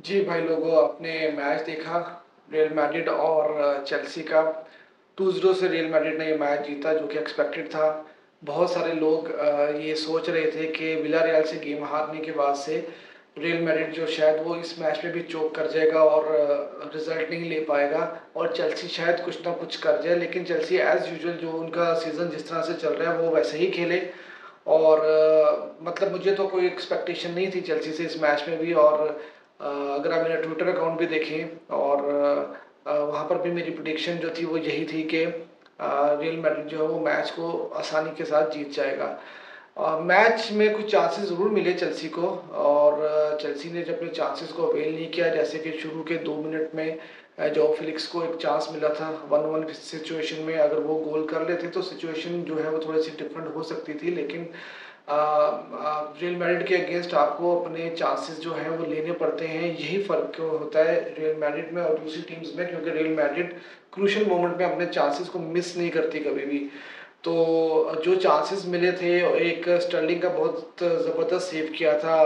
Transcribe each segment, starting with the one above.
जी भाई लोगों, आपने मैच देखा रियल मैड्रिड और चेल्सी का। 2-0 से रियल मैड्रिड ने ये मैच जीता, जो कि एक्सपेक्टेड था। बहुत सारे लोग ये सोच रहे थे कि विलारियल से गेम हारने के बाद से रियल मैड्रिड जो शायद वो इस मैच में भी चोक कर जाएगा और रिजल्ट नहीं ले पाएगा और चेल्सी शायद कुछ ना कुछ कर जाए। लेकिन चेल्सी एज यूजुअल जो उनका सीज़न जिस तरह से चल रहा है वो वैसे ही खेले। और मतलब मुझे तो कोई एक्सपेक्टेशन नहीं थी चेल्सी से इस मैच में भी। और अगर आप मेरा ट्विटर अकाउंट भी देखें और वहाँ पर भी मेरी प्रिडिक्शन जो थी वो यही थी कि रियल मैड्रिड जो है वो मैच को आसानी के साथ जीत जाएगा। मैच में कुछ चांसेस ज़रूर मिले चेल्सी को, और चेल्सी ने जब अपने चांसेस को अवेल नहीं किया। जैसे कि शुरू के 2 मिनट में जो फिलिक्स को एक चांस मिला था 1-1 सिचुएशन में, अगर वो गोल कर लेते तो सिचुएशन जो है वो थोड़ी सी डिफरेंट हो सकती थी। लेकिन रियल मैड्रिड के अगेंस्ट आपको अपने चांसेस जो हैं वो लेने पड़ते हैं। यही फ़र्क होता है रियल मैड्रिड में और दूसरी टीम्स में, क्योंकि रियल मैड्रिड क्रूशियल मोमेंट में अपने चांसेस को मिस नहीं करती कभी भी। तो जो चांसेस मिले थे, एक स्टर्लिंग का बहुत ज़बरदस्त सेव किया था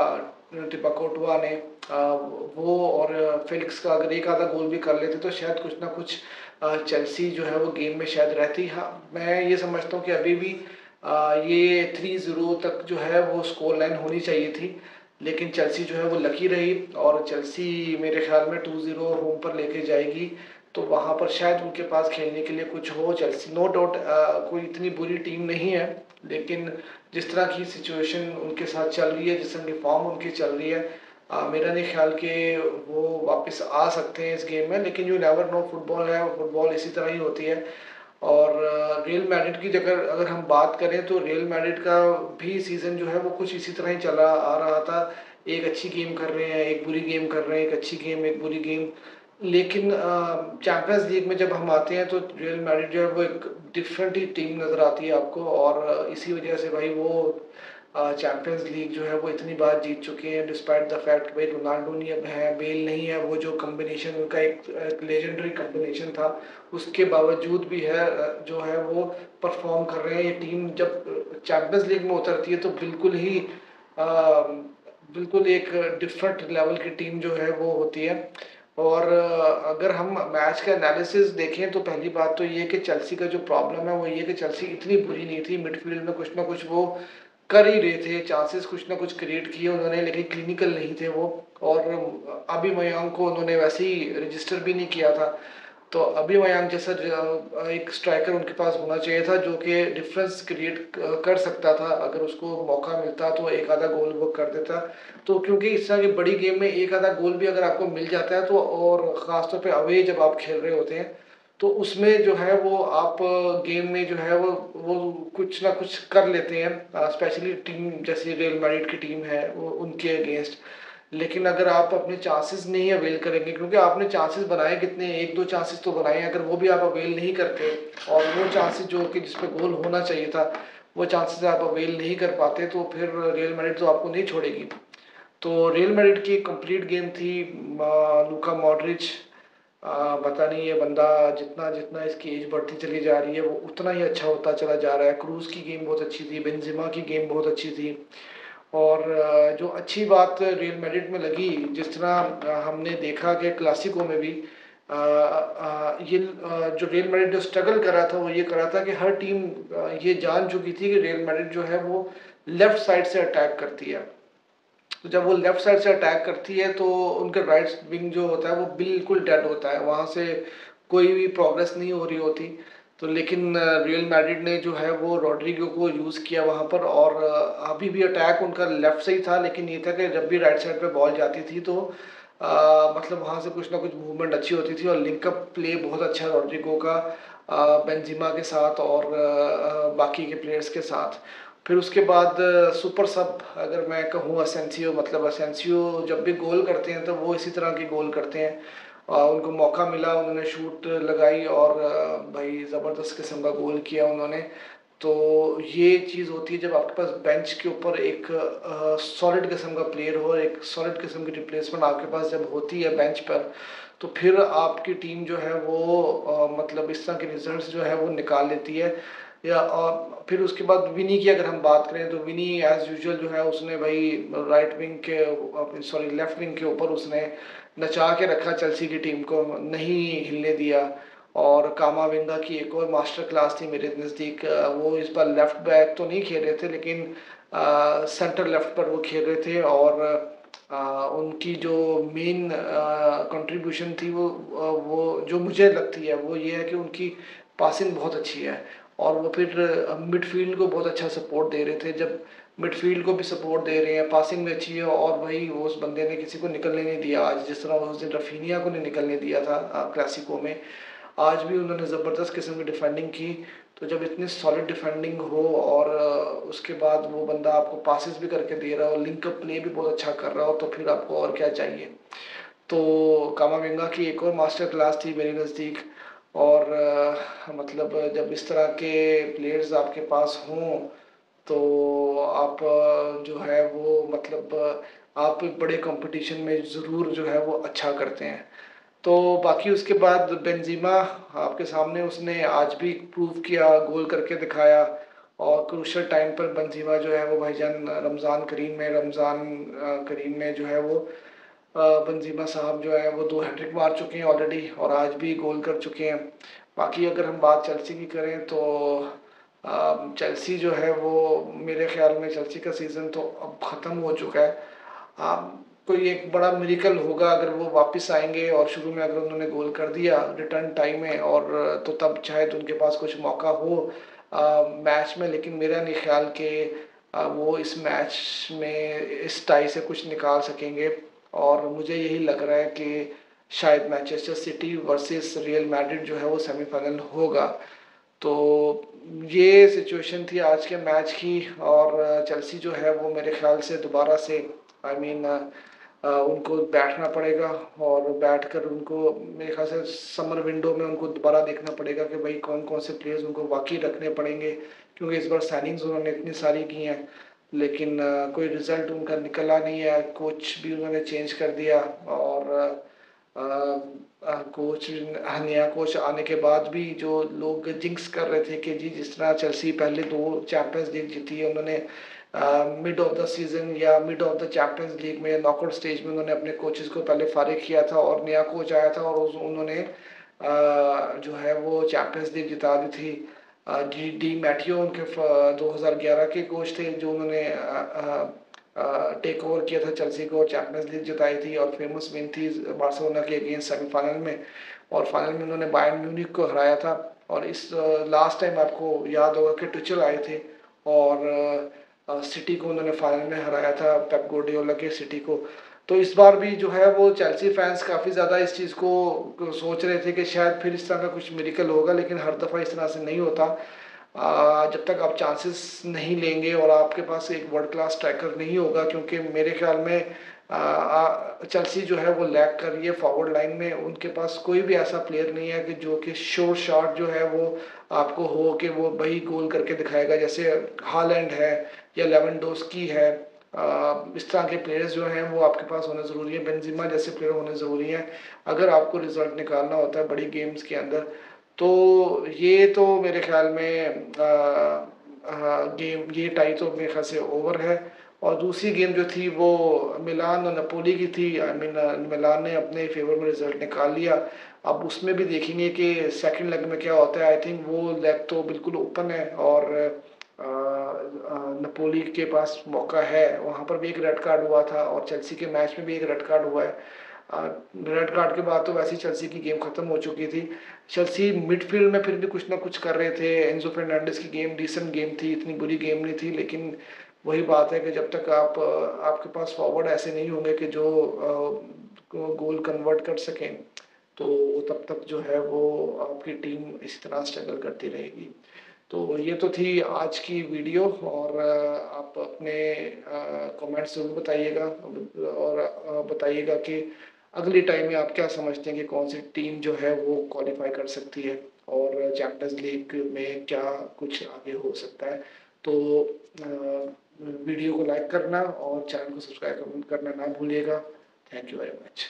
टिपा कोर्टुआ ने, वो और फेलिक्स का अगर एक आधा गोल भी कर लेते तो शायद कुछ ना कुछ चेल्सी जो है वो गेम में शायद रहती। हाँ, मैं ये समझता हूँ कि अभी भी ये 3-0 तक जो है वो स्कोर लाइन होनी चाहिए थी। लेकिन चेल्सी जो है वो लकी रही और चेल्सी मेरे ख्याल में 2-0 होम पर लेके जाएगी। तो वहाँ पर शायद उनके पास खेलने के लिए कुछ हो। चेल्सी नो डाउट कोई इतनी बुरी टीम नहीं है, लेकिन जिस तरह की सिचुएशन उनके साथ चल रही है, जिस तरह की फॉर्म उनकी चल रही है, मेरा नहीं ख्याल कि वो वापस आ सकते हैं इस गेम में। लेकिन यू नेवर नो, फुटबॉल है, फुटबॉल इसी तरह ही होती है। और रियल मैड्रिड की जगह अगर हम बात करें तो रियल मैड्रिड का भी सीज़न जो है वो कुछ इसी तरह ही चला आ रहा था। एक अच्छी गेम कर रहे हैं, एक बुरी गेम कर रहे हैं, एक अच्छी गेम, एक बुरी गेम। लेकिन चैंपियंस लीग में जब हम आते हैं तो रियल मैड्रिड जो है वो एक डिफरेंट ही टीम नज़र आती है आपको। और इसी वजह से भाई वो चैंपियंस लीग जो है वो इतनी बार जीत चुके हैं, डिस्पाइट द फैक्ट भाई रोनाल्डो नहीं अब है, बेल नहीं है। वो जो कम्बिनेशन उनका एक लेजेंडरी कम्बिनेशन था, उसके बावजूद भी है जो है वो परफॉर्म कर रहे हैं। ये टीम जब चैंपियंस लीग में उतरती है तो बिल्कुल एक डिफरेंट लेवल की टीम जो है वो होती है। और अगर हम मैच का एनालिसिस देखें तो पहली बात तो ये कि चेल्सी का जो प्रॉब्लम है वो ये कि चेल्सी इतनी बुरी नहीं थी। मिडफील्ड में कुछ ना कुछ वो कर ही रहे थे, चांसेस कुछ ना कुछ क्रिएट किए उन्होंने, लेकिन क्लिनिकल नहीं थे वो। और अभी मयांक को उन्होंने वैसे ही रजिस्टर भी नहीं किया था। तो अभी मयांक जैसा एक स्ट्राइकर उनके पास होना चाहिए था, जो कि डिफरेंस क्रिएट कर सकता था। अगर उसको मौका मिलता तो एक आधा गोल वो कर देता। तो क्योंकि इस तरह की बड़ी गेम में एक आधा गोल भी अगर आपको मिल जाता है तो, और ख़ासतौर पे अवे जब आप खेल रहे होते हैं, तो उसमें जो है वो आप गेम में जो है वो कुछ ना कुछ कर लेते हैं, स्पेशली टीम जैसे रियल मैड्रिड की टीम है वो उनके अगेंस्ट। लेकिन अगर आप अपने चांसेस नहीं अवेल करेंगे, क्योंकि आपने चांसेस बनाए कितने, एक दो चांसेस तो बनाए, अगर वो भी आप अवेल नहीं करते और वो चांसेस जो कि जिसपे गोल होना चाहिए था वो चांसेस आप अवेल नहीं कर पाते, तो फिर रियल मैड्रिड तो आपको नहीं छोड़ेगी। तो रियल मैड्रिड की कंप्लीट गेम थी। लूका मॉड्रिच, पता नहीं ये बंदा जितना जितना इसकी एज बढ़ती चली जा रही है वो उतना ही अच्छा होता चला जा रहा है। क्रूज की गेम बहुत अच्छी थी, बेंजेमा की गेम बहुत अच्छी थी। और जो अच्छी बात रियल मैड्रिड में लगी, जिस तरह हमने देखा कि क्लासिको में भी जो रियल मैड्रिड जो स्ट्रगल कर रहा था वो ये कर रहा था कि हर टीम ये जान चुकी थी कि रियल मैड्रिड जो है वो लेफ्ट साइड से अटैक करती है। तो जब वो लेफ्ट साइड से अटैक करती है तो उनका राइट विंग जो होता है वो बिल्कुल डेड होता है, वहाँ से कोई भी प्रोग्रेस नहीं हो रही होती। तो लेकिन रियल मैड्रिड ने जो है वो रॉड्रिगो को यूज़ किया वहाँ पर। और अभी भी अटैक उनका लेफ्ट से ही था, लेकिन ये था कि जब भी राइट साइड पे बॉल जाती थी तो मतलब वहाँ से कुछ ना कुछ मूवमेंट अच्छी होती थी और लिंकअप प्ले बहुत अच्छा रॉड्रिगो का बेंजिमा के साथ और बाकी के प्लेयर्स के साथ। फिर उसके बाद सुपर सब अगर मैं कहूँ असेंसियो, मतलब असेंसियो जब भी गोल करते हैं तो वो इसी तरह के गोल करते हैं। उनको मौका मिला, उन्होंने शूट लगाई और भाई ज़बरदस्त किस्म का गोल किया उन्होंने। तो ये चीज़ होती है जब आपके पास बेंच के ऊपर एक सॉलिड किस्म का प्लेयर हो, एक सॉलिड किस्म की रिप्लेसमेंट आपके पास जब होती है बेंच पर, तो फिर आपकी टीम जो है वो मतलब इस तरह के रिजल्ट्स जो है वो निकाल लेती है। या फिर उसके बाद विनी की अगर हम बात करें तो विनी एज यूजुअल जो है उसने भाई राइट विंग के सॉरी लेफ्ट विंग के ऊपर उसने नचा के रखा चेल्सी की टीम को, नहीं हिलने दिया। और कामाविंगा की एक और मास्टर क्लास थी मेरे नज़दीक। वो इस बार लेफ्ट बैक तो नहीं खेल रहे थे लेकिन सेंटर लेफ्ट पर वो खेल रहे थे। और उनकी जो मेन कंट्रीब्यूशन थी वो जो मुझे लगती है वो ये है कि उनकी पासिंग बहुत अच्छी है। और वो फिर मिडफील्ड को बहुत अच्छा सपोर्ट दे रहे थे। जब मिडफील्ड को भी सपोर्ट दे रहे हैं, पासिंग भी अच्छी है, और भाई वो उस बंदे ने किसी को निकलने नहीं दिया आज, जिस तरह उस दिन रफीनिया को नहीं निकलने दिया था क्लासिको में। आज भी उन्होंने ज़बरदस्त किस्म की डिफेंडिंग की। तो जब इतनी सॉलिड डिफेंडिंग हो और उसके बाद वो बंदा आपको पासिस भी करके दे रहा हो, लिंकअप प्ले भी बहुत अच्छा कर रहा हो, तो फिर आपको और क्या चाहिए। तो कामाविंगा की एक और मास्टर क्लास थी मेरे नज़दीक। और मतलब जब इस तरह के प्लेयर्स आपके पास हों तो आप जो है वो मतलब आप बड़े कंपटीशन में ज़रूर जो है वो अच्छा करते हैं। तो बाकी उसके बाद बेंजीमा आपके सामने उसने आज भी प्रूव किया, गोल करके दिखाया। और क्रूशल टाइम पर बेंजीमा जो है वो भाईजान रमज़ान करीम में जो है वो बेंजीमा साहब जो है वो 2 हैट्रिक मार चुके हैं ऑलरेडी, और आज भी गोल कर चुके हैं। बाकी अगर हम बात चेल्सी की करें तो चेल्सी जो है वो मेरे ख्याल में चेल्सी का सीज़न तो अब ख़त्म हो चुका है। कोई एक बड़ा मिरेकल होगा अगर वो वापस आएंगे और शुरू में अगर उन्होंने गोल कर दिया रिटर्न टाइम में, और तो तब शायद उनके पास कुछ मौका हो मैच में। लेकिन मेरा नहीं ख्याल कि वो इस मैच में इस टाई से कुछ निकाल सकेंगे। और मुझे यही लग रहा है कि शायद Manchester city versus real Madrid जो है वो सेमीफाइनल होगा। तो ये सिचुएशन थी आज के मैच की। और चेल्सी जो है वो मेरे ख्याल से दोबारा से आई मीन उनको बैठना पड़ेगा, और बैठकर उनको मेरे ख्याल से समर विंडो में उनको दोबारा देखना पड़ेगा कि भाई कौन कौन से प्लेयर्स उनको वाकई रखने पड़ेंगे। क्योंकि इस बार साइनिंग्स उन्होंने इतनी सारी की हैं लेकिन कोई रिजल्ट उनका निकला नहीं है। कोच भी उन्होंने चेंज कर दिया, और कोच नया कोच आने के बाद भी जो लोग जिंक्स कर रहे थे कि जी जिस तरह चेल्सी पहले 2 चैंपियंस लीग जीती है उन्होंने, मिड ऑफ द सीजन या mid of the champions league में नॉकआउट स्टेज में उन्होंने अपने कोचेस को पहले फारिग किया था और नया कोच आया था और उन्होंने जो है वो चैंपियंस लीग जिता दी थी। डी मैथियो उनके 2011 के कोच थे जो उन्होंने टेक ओवर किया था चेल्सी को, चैंपियंस लीग जिताई थी और फेमस विन थी बार्सिलोना के अगेंस्ट सेमीफाइनल में। और फाइनल में उन्होंने बायर्न म्यूनिख को हराया था। और इस लास्ट टाइम आपको याद होगा कि टुचल आए थे और सिटी को उन्होंने फाइनल में हराया था, पेप गार्डियोला के सिटी को। तो इस बार भी जो है वो चेल्सी फैंस काफ़ी ज़्यादा इस चीज़ को सोच रहे थे कि शायद फिर इस तरह का कुछ मिरेकल होगा, लेकिन हर दफ़ा इस तरह से नहीं होता। जब तक आप चांसेस नहीं लेंगे और आपके पास एक वर्ल्ड क्लास स्ट्राइकर नहीं होगा, क्योंकि मेरे ख्याल में चेल्सी जो है वो लैग कर रही है फॉरवर्ड लाइन में। उनके पास कोई भी ऐसा प्लेयर नहीं है कि जो कि श्योर शॉट जो है वो आपको हो कि वो वही गोल करके दिखाएगा, जैसे हालैंड है या लेवेंडोस्की है। इस तरह के प्लेयर्स जो हैं वो आपके पास होना ज़रूरी है, बेंजिमा जैसे प्लेयर होने ज़रूरी हैं अगर आपको रिजल्ट निकालना होता है बड़ी गेम्स के अंदर। तो ये तो मेरे ख्याल में गेम ये टाई तो मेरे ख्याल से ओवर है। और दूसरी गेम जो थी वो मिलान और नपोली की थी। आई मीन मिलान ने अपने फेवर में रिजल्ट निकाल लिया। अब उसमें भी देखेंगे कि सेकंड लेग में क्या होता है। आई थिंक वो लेग तो बिल्कुल ओपन है और नपोली के पास मौका है। वहाँ पर भी एक रेड कार्ड हुआ था और चेल्सी के मैच में भी एक रेड कार्ड हुआ है। रेड कार्ड के बाद तो वैसे ही चेल्सी की गेम खत्म हो चुकी थी। चेल्सी मिडफील्ड में फिर भी कुछ ना कुछ कर रहे थे। एंजो फर्नांडिस की गेम डिसेंट गेम थी, इतनी बुरी गेम नहीं थी, लेकिन वही बात है कि जब तक आपके पास फॉरवर्ड ऐसे नहीं होंगे कि जो गोल कन्वर्ट कर सकें, तो तब तक जो है वो आपकी टीम इसी तरह स्ट्रगल करती रहेगी। तो ये तो थी आज की वीडियो। और आप अपने कमेंट्स ज़रूर बताइएगा और बताइएगा कि अगली टाइम में आप क्या समझते हैं कि कौन सी टीम जो है वो क्वालिफाई कर सकती है और चैंपियंस लीग में क्या कुछ आगे हो सकता है। तो वीडियो को लाइक करना और चैनल को सब्सक्राइब करना ना भूलिएगा। Thank you very much.